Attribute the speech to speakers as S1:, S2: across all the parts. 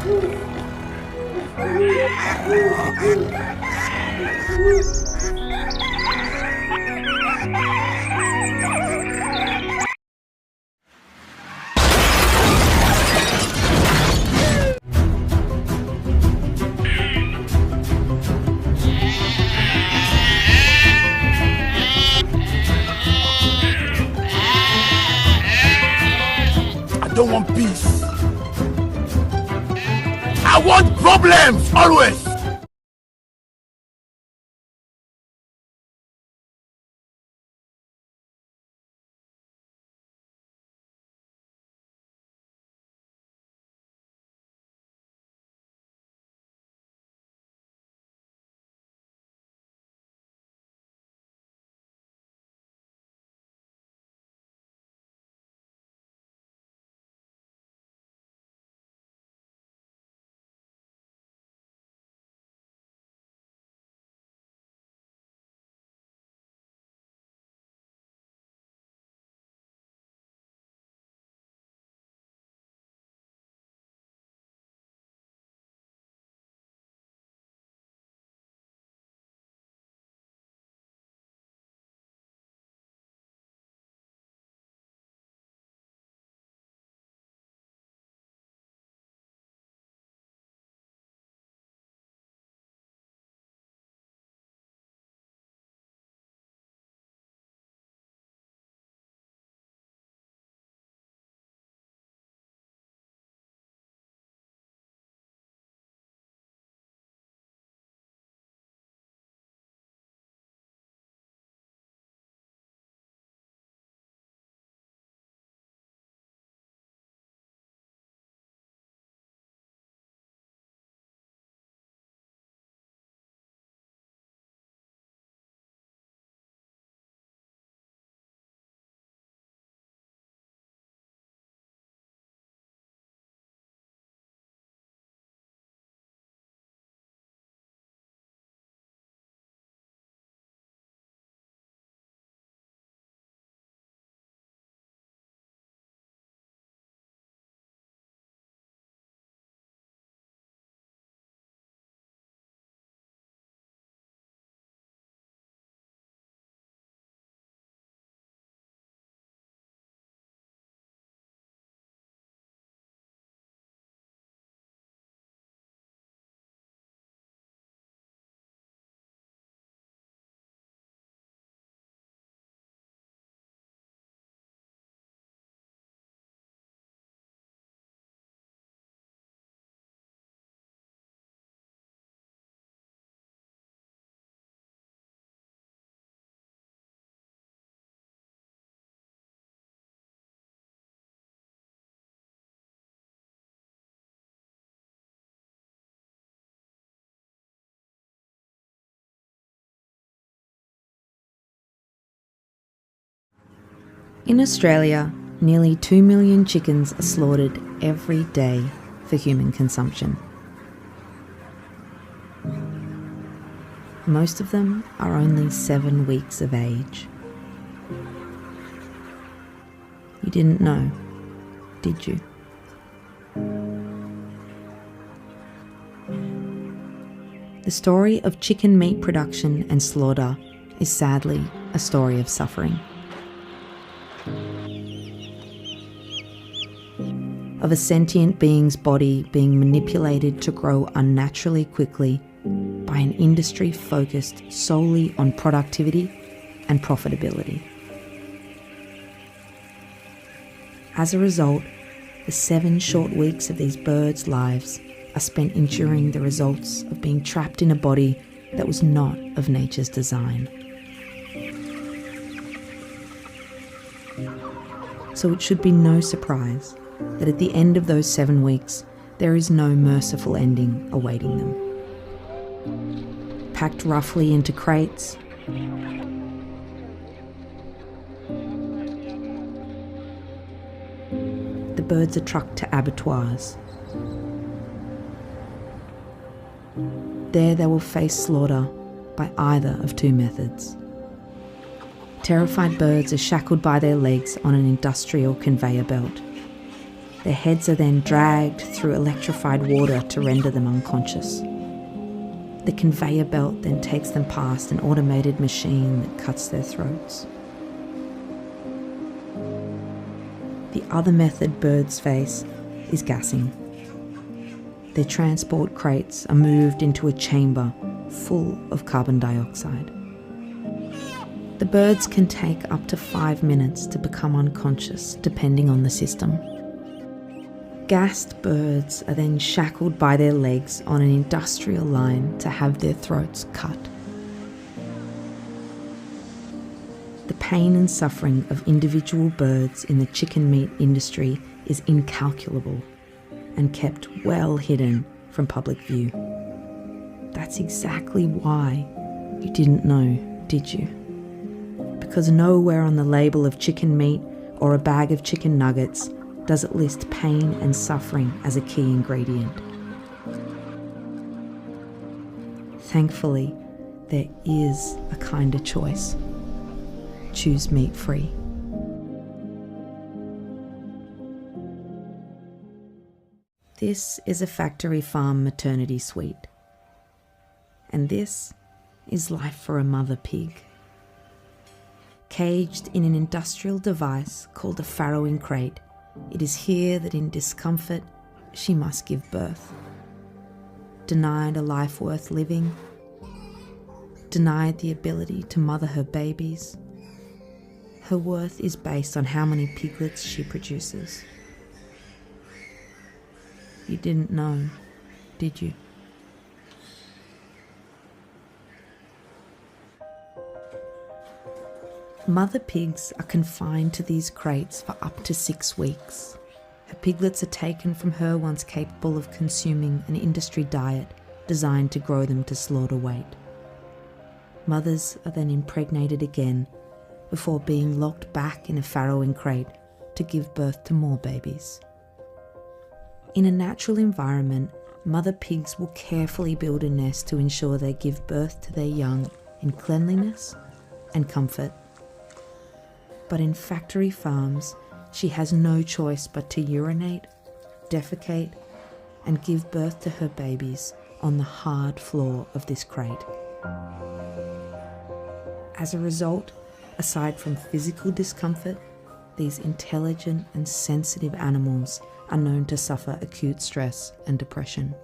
S1: I don't want peace. I want problems, always.
S2: In Australia, nearly 2 million chickens are slaughtered every day for human consumption. Most of them are only 7 weeks of age. You didn't know, did you? The story of chicken meat production and slaughter is sadly a story of suffering. Of a sentient being's body being manipulated to grow unnaturally quickly by an industry focused solely on productivity and profitability. As a result, the 7 short weeks of these birds' lives are spent enduring the results of being trapped in a body that was not of nature's design. So it should be no surprise that at the end of those 7 weeks, there is no merciful ending awaiting them. Packed roughly into crates, the birds are trucked to abattoirs. There they will face slaughter by either of 2 methods. Terrified birds are shackled by their legs on an industrial conveyor belt. Their heads are then dragged through electrified water to render them unconscious. The conveyor belt then takes them past an automated machine that cuts their throats. The other method birds face is gassing. Their transport crates are moved into a chamber full of carbon dioxide. The birds can take up to 5 minutes to become unconscious, depending on the system. Gassed birds are then shackled by their legs on an industrial line to have their throats cut. The pain and suffering of individual birds in the chicken meat industry is incalculable and kept well hidden from public view. That's exactly why you didn't know, did you? Because nowhere on the label of chicken meat or a bag of chicken nuggets does it list pain and suffering as a key ingredient. Thankfully, there is a kinder choice. Choose meat-free. This is a factory farm maternity suite. And this is life for a mother pig. Caged in an industrial device called a farrowing crate, it is here that in discomfort she must give birth. Denied a life worth living, denied the ability to mother her babies. Her worth is based on how many piglets she produces. You didn't know, did you? Mother pigs are confined to these crates for up to 6 weeks. Her piglets are taken from her once capable of consuming an industry diet designed to grow them to slaughter weight. Mothers are then impregnated again before being locked back in a farrowing crate to give birth to more babies. In a natural environment, mother pigs will carefully build a nest to ensure they give birth to their young in cleanliness and comfort. But in factory farms, she has no choice but to urinate, defecate, and give birth to her babies on the hard floor of this crate. As a result, aside from physical discomfort, these intelligent and sensitive animals are known to suffer acute stress and depression.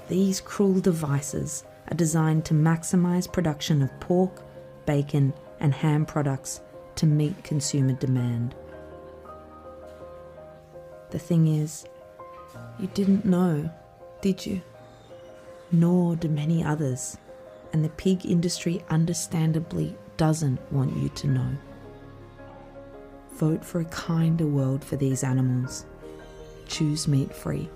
S2: These cruel devices are designed to maximize production of pork, bacon, and ham products to meet consumer demand. The thing is, you didn't know, did you? Nor do many others, and the pig industry understandably doesn't want you to know. Vote for a kinder world for these animals. Choose meat-free.